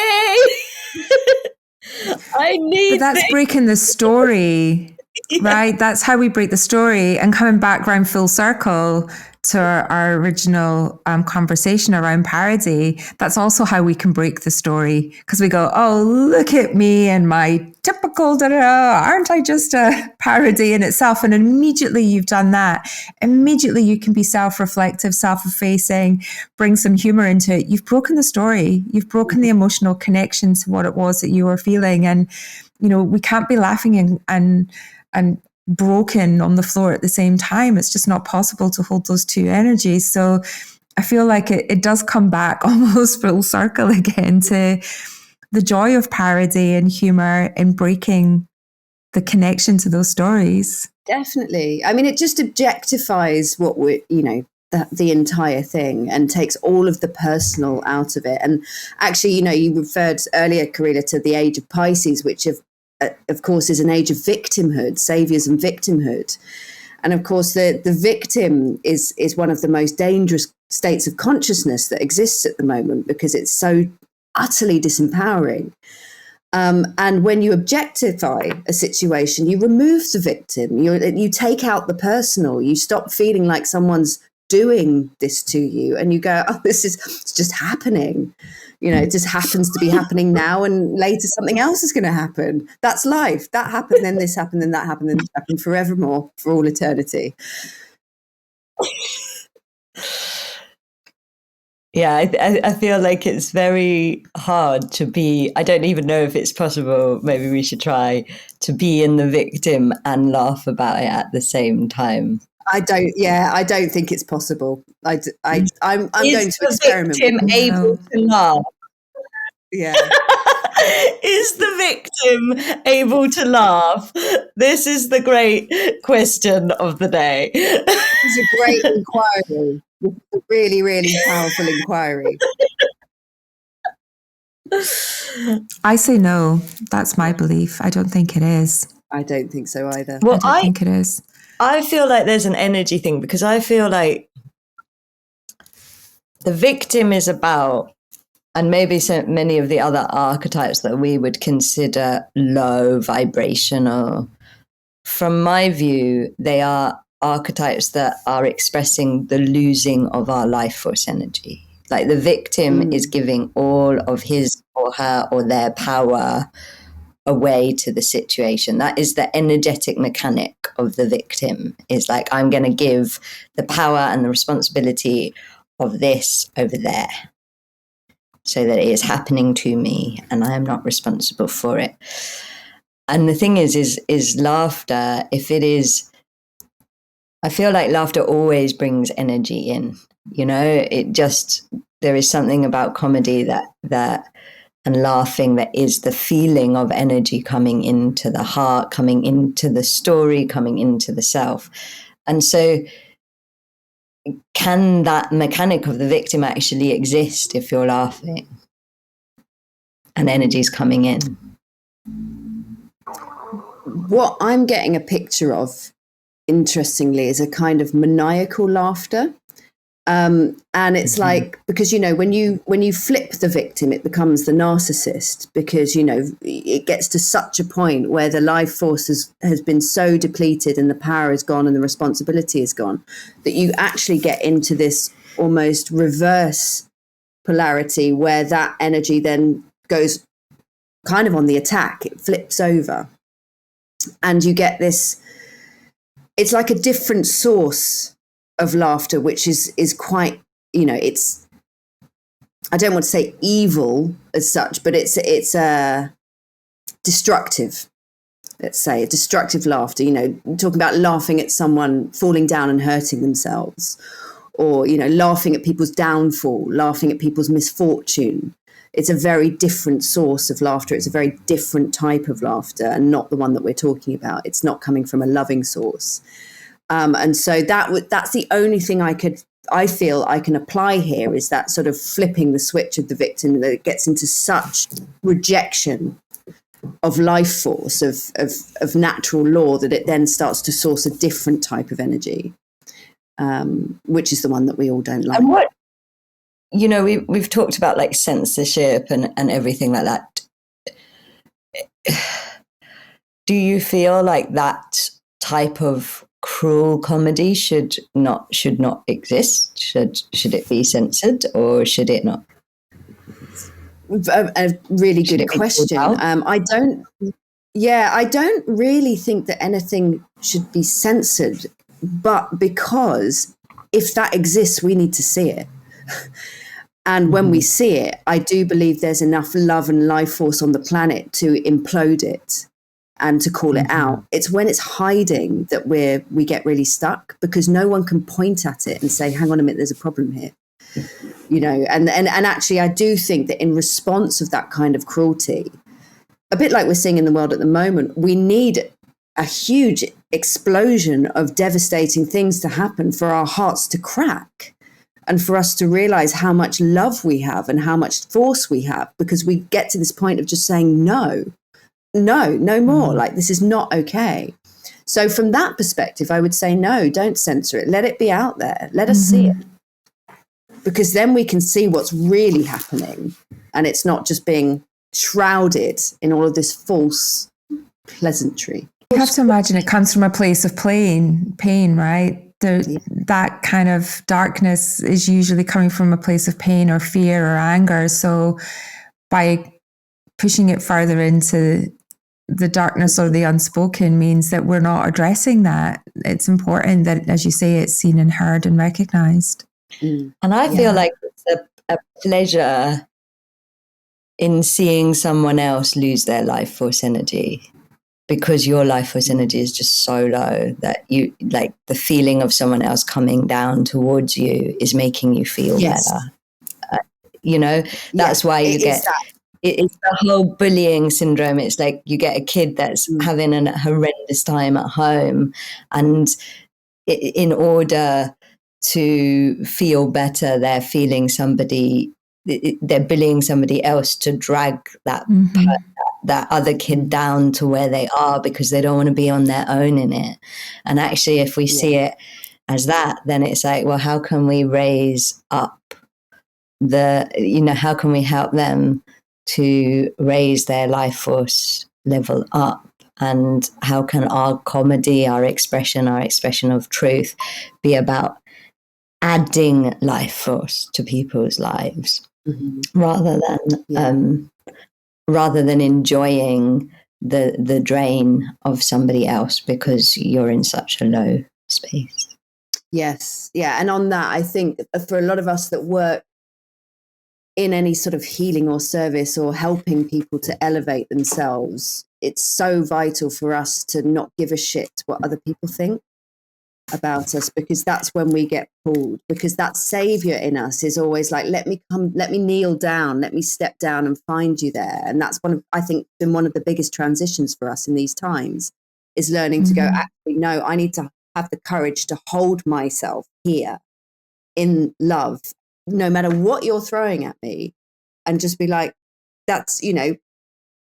I need. But that's breaking the story. Right? That's how we break the story. And coming back round full circle to our original conversation around parody, that's also how we can break the story. Because we go, oh, look at me and my typical, aren't I just a parody in itself? And immediately you've done that. Immediately you can be self-reflective, self-effacing, bring some humor into it. You've broken the story. You've broken the emotional connection to what it was that you were feeling. And, you know, we can't be laughing and broken on the floor at the same time. It's just not possible to hold those two energies. So I feel like it does come back almost full circle again to the joy of parody and humor in breaking the connection to those stories. Definitely. I mean, it just objectifies what we're, you know, the entire thing, and takes all of the personal out of it. And actually, you know, you referred earlier, Karila, to the age of Pisces, which of course is an age of victimhood, saviors and victimhood. And of course, the victim is one of the most dangerous states of consciousness that exists at the moment, because it's so utterly disempowering. And when you objectify a situation, you remove the victim, you take out the personal, you stop feeling like someone's doing this to you, and you go, oh, it's just happening. You know, it just happens to be happening now, and later something else is going to happen. That's life. That happened, then this happened, then that happened, then this happened, forevermore, for all eternity. Yeah, I feel like it's very hard to be, I don't even know if it's possible, maybe we should try, to be in the victim and laugh about it at the same time. I don't think it's possible. I'm going to experiment. Is the victim able to laugh? Yeah. Is the victim able to laugh? This is the great question of the day. It's a great inquiry. It's a really, really powerful inquiry. I say no. That's my belief. I don't think it is. I don't think so either. Well, I don't think it is. I feel like there's an energy thing, because I feel like the victim is about, and maybe so many of the other archetypes that we would consider low vibrational, from my view, they are archetypes that are expressing the losing of our life force energy. Like the victim is giving all of his or her or their power away to the situation. That is the energetic mechanic of the victim, is like, I'm going to give the power and the responsibility of this over there, so that it is happening to me and I am not responsible for it. And the thing is laughter, if it is I feel like laughter always brings energy in, there is something about comedy that and laughing that is the feeling of energy coming into the heart, coming into the story, coming into the self. And so can that mechanic of the victim actually exist if you're laughing and energy's coming in? What I'm getting a picture of, interestingly, is a kind of maniacal laughter. And it's like, because, when you flip the victim, it becomes the narcissist, because, it gets to such a point where the life force has been so depleted and the power is gone and the responsibility is gone, that you actually get into this almost reverse polarity where that energy then goes kind of on the attack. It flips over and you get this, it's like a different source of laughter, which is quite, it's, I don't want to say evil as such, but it's destructive. Let's say a destructive laughter, talking about laughing at someone falling down and hurting themselves, or, laughing at people's downfall, laughing at people's misfortune. It's a very different source of laughter. It's a very different type of laughter, and not the one that we're talking about. It's not coming from a loving source. And so that's the only thing I feel I can apply here, is that sort of flipping the switch of the victim, that it gets into such rejection of life force, of natural law, that it then starts to source a different type of energy, which is the one that we all don't like. And what, we've talked about like censorship and everything like that. Do you feel like that type of cruel comedy should not exist? Should it be censored, or should it not? A really good question. I don't really think that anything should be censored, but because if that exists, we need to see it. And when we see it, I do believe there's enough love and life force on the planet to implode it and to call it out. It's when it's hiding that we get really stuck, because no one can point at it and say, hang on a minute, there's a problem here. And actually I do think that in response of that kind of cruelty, a bit like we're seeing in the world at the moment, we need a huge explosion of devastating things to happen for our hearts to crack, and for us to realize how much love we have and how much force we have, because we get to this point of just saying no more. Like, this is not okay. So from that perspective, I would say, no, don't censor it. Let it be out there. Let us see it. Because then we can see what's really happening, and it's not just being shrouded in all of this false pleasantry. You have to imagine it comes from a place of pain, right? That kind of darkness is usually coming from a place of pain or fear or anger. So by pushing it further into the darkness or the unspoken means that we're not addressing that. It's important that, as you say, it's seen and heard and recognized. And I feel like it's a pleasure in seeing someone else lose their life force energy, because your life force energy is just so low that you, like, the feeling of someone else coming down towards you is making you feel better. That's why you get it's the whole bullying syndrome. It's like you get a kid that's having a horrendous time at home, and in order to feel better, they're bullying somebody else to drag that other kid down to where they are, because they don't want to be on their own in it. And actually, if we see it as that, then it's like, well, how can we raise up how can we help them to raise their life force level up? And how can our comedy, our expression of truth be about adding life force to people's lives, rather than enjoying the drain of somebody else because you're in such a low space. Yes. Yeah. And on that, I think for a lot of us that work in any sort of healing or service or helping people to elevate themselves, it's so vital for us to not give a shit what other people think. about us, because that's when we get pulled, because that savior in us is always like, let me kneel down, let me step down and find you there. And that's I think been one of the biggest transitions for us in these times, is learning to go, actually, no, I need to have the courage to hold myself here in love, no matter what you're throwing at me, and just be like, that's,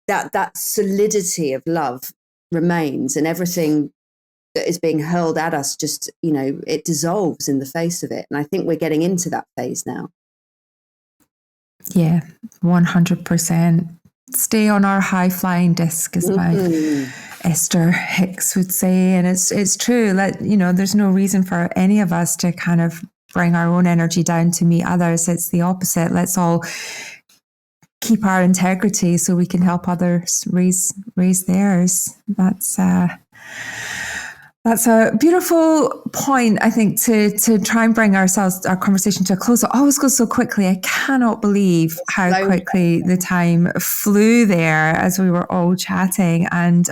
that solidity of love remains, and everything that is being hurled at us just, it dissolves in the face of it. And I think we're getting into that phase now. Yeah, 100%. Stay on our high-flying disc, as my Esther Hicks would say. And it's true that, there's no reason for any of us to kind of bring our own energy down to meet others. It's the opposite. Let's all keep our integrity so we can help others raise theirs. That's a beautiful point, I think, to try and bring our conversation to a close. It always goes so quickly. I cannot believe how quickly the time flew there as we were all chatting. And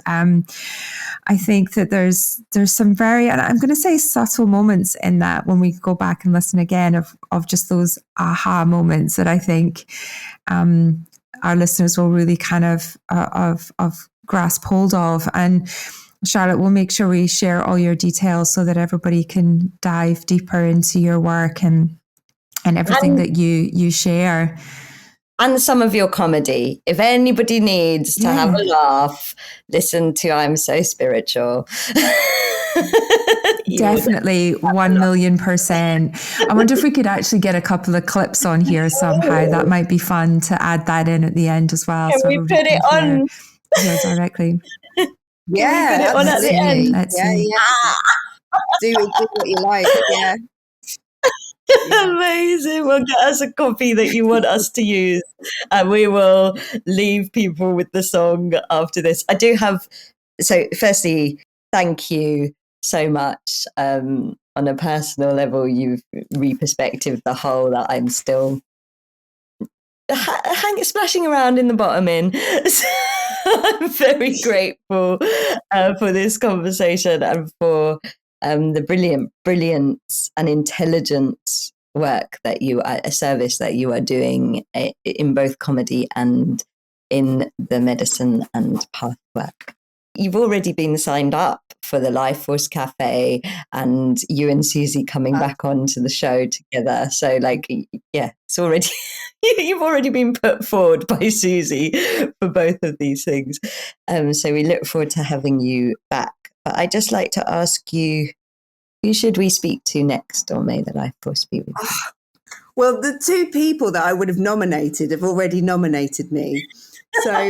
I think that there's some very, and I'm going to say subtle moments in that when we go back and listen again of just those aha moments that I think our listeners will really kind of grasp hold of. And Charlotte, we'll make sure we share all your details so that everybody can dive deeper into your work and everything that you share. And some of your comedy. If anybody needs to have a laugh, listen to I'm So Spiritual. Definitely 1,000,000%. I wonder if we could actually get a couple of clips on here somehow. That might be fun to add that in at the end as well. Can we put it on? Here directly. Yeah, put it on at the end. Let's see. Do what you like. Yeah. Amazing. Well, get us a copy that you want us to use, and we will leave people with the song after this. I do have. So, firstly, thank you so much. On a personal level, you've re-perspectived the whole that I'm still splashing around in the bottom in. So I'm very grateful for this conversation and for the brilliance and intelligent work that a service that you are doing in both comedy and in the medicine and path work. You've already been signed up for the Life Force Cafe, and you and Susie coming back onto the show together. So it's already, you've already been put forward by Susie for both of these things. So we look forward to having you back. But I'd just like to ask you, who should we speak to next on May the Life Force be with you? Well, the two people that I would have nominated have already nominated me. So I've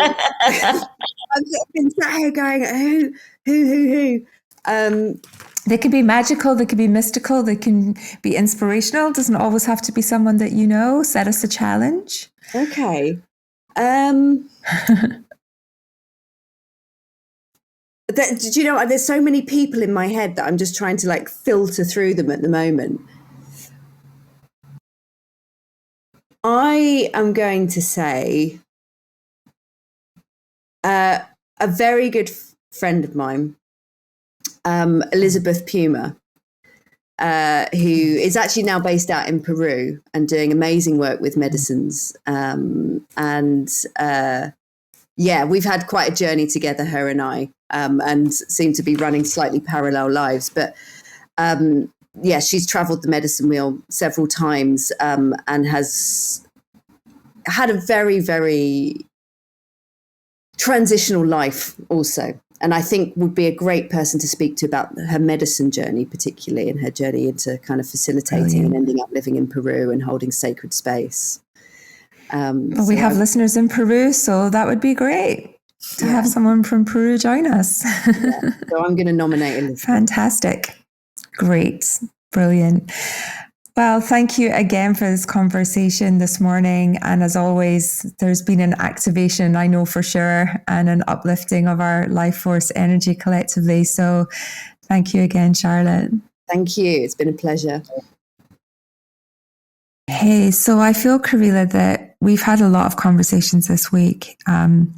been sat here going, who? They can be magical, they can be mystical, they can be inspirational. It doesn't always have to be someone that you know. Set us a challenge. Okay. Did you know, there's so many people in my head that I'm just trying to filter through them at the moment. I am going to say a very good friend of mine, Elizabeth Humour, who is actually now based out in Peru and doing amazing work with medicines. We've had quite a journey together, her and I, and seem to be running slightly parallel lives. But she's travelled the medicine wheel several times and has had a very, very transitional life also. And I think would be a great person to speak to about her medicine journey, particularly, and her journey into kind of facilitating and ending up living in Peru and holding sacred space. We have listeners in Peru, so that would be great to have someone from Peru join us. So I'm going to nominate Elizabeth. Fantastic. Great. Brilliant. Well, thank you again for this conversation this morning. And as always, there's been an activation, I know for sure, and an uplifting of our life force energy collectively. So thank you again, Charlotte. Thank you. It's been a pleasure. Hey, so I feel, Karila, that we've had a lot of conversations this week, and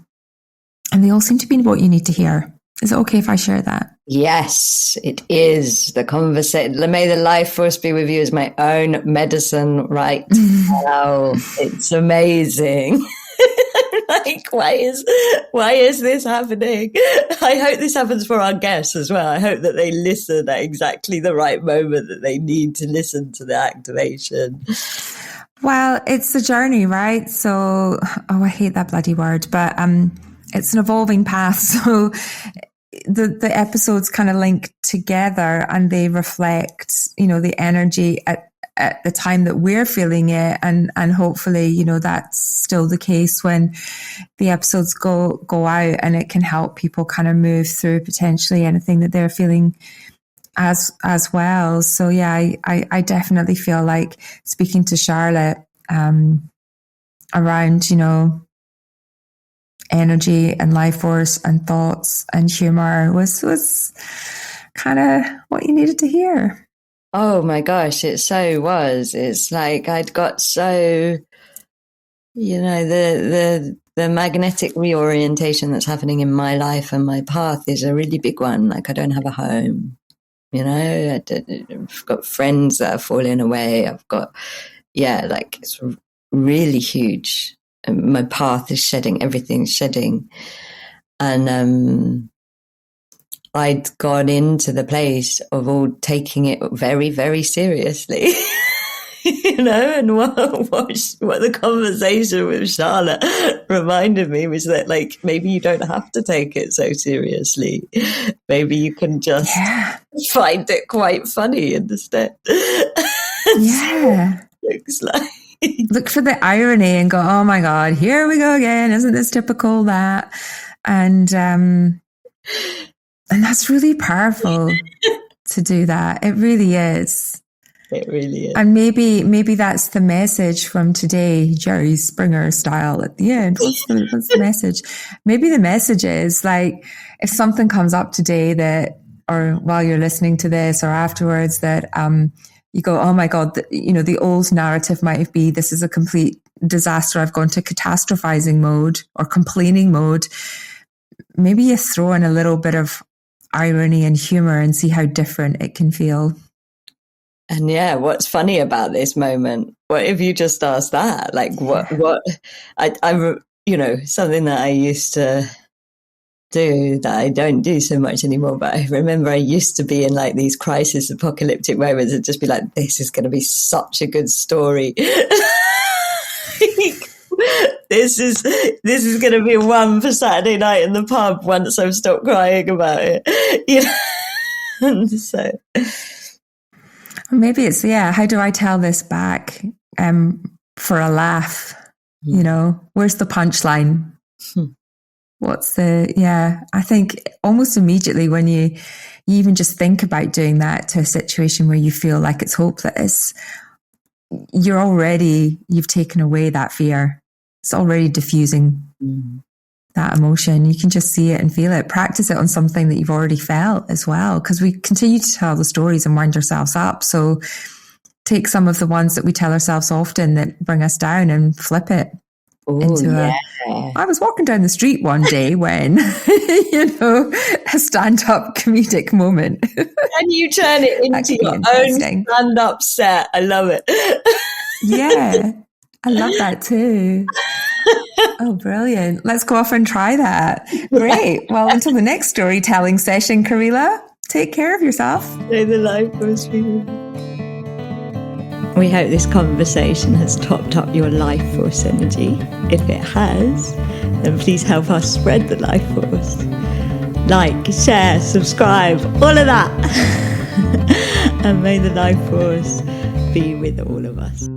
they all seem to be what you need to hear. Is it okay if I share that? Yes, it is. The conversation. May the life force be with you is my own medicine right now. It's amazing. Like, why is this happening? I hope this happens for our guests as well. I hope that they listen at exactly the right moment that they need to listen to the activation. Well, it's a journey, right? So, I hate that bloody word, but it's an evolving path. So the episodes kind of link together and they reflect, the energy at the time that we're feeling it. And hopefully, that's still the case when the episodes go out, and it can help people kind of move through potentially anything that they're feeling as well. So yeah, I definitely feel like speaking to Charlotte around, energy and life force and thoughts and humor was kind of what you needed to hear. Oh my gosh, it so was. It's like I'd got so, the magnetic reorientation that's happening in my life and my path is a really big one. Like, I don't have a home, I've got friends that are falling away. I've got, it's really huge. My path is shedding, everything's shedding. And I'd gone into the place of all taking it very, very seriously, and what the conversation with Charlotte reminded me was that, like, maybe you don't have to take it so seriously. Maybe you can just find it quite funny instead. Yeah. So looks like. Look for the irony and go, oh my God, here we go again. Isn't this typical that? And that's really powerful to do that. It really is. It really is. And maybe that's the message from today, Jerry Springer style at the end. What's the message? Maybe the message is, like, if something comes up today that, or while you're listening to this or afterwards, that you go, oh my God, the old narrative might be, this is a complete disaster. I've gone to catastrophizing mode or complaining mode. Maybe you throw in a little bit of irony and humor and see how different it can feel. And yeah, what's funny about this moment? What if you just asked that? Like, what something that I used to do that I don't do so much anymore, but I remember I used to be in like these crisis apocalyptic moments and just be like, this is going to be such a good story. This is going to be one for Saturday night in the pub once I've stopped crying about it. And so maybe it's, how do I tell this back for a laugh? Where's the punchline? What's I think almost immediately when you even just think about doing that to a situation where you feel like it's hopeless, you've taken away that fear. It's already diffusing that emotion. You can just see it and feel it. Practice it on something that you've already felt as well, because we continue to tell the stories and wind ourselves up. So take some of the ones that we tell ourselves often that bring us down and flip it. I was walking down the street one day when, a stand-up comedic moment. And you turn it into your own stand-up set. I love it. Yeah, I love that too. Oh, brilliant. Let's go off and try that. Great. Well, until the next storytelling session, Karila, take care of yourself. May the life force be with you. We hope this conversation has topped up your life force energy. If it has, then please help us spread the life force. Like, share, subscribe, all of that. And may the life force be with all of us.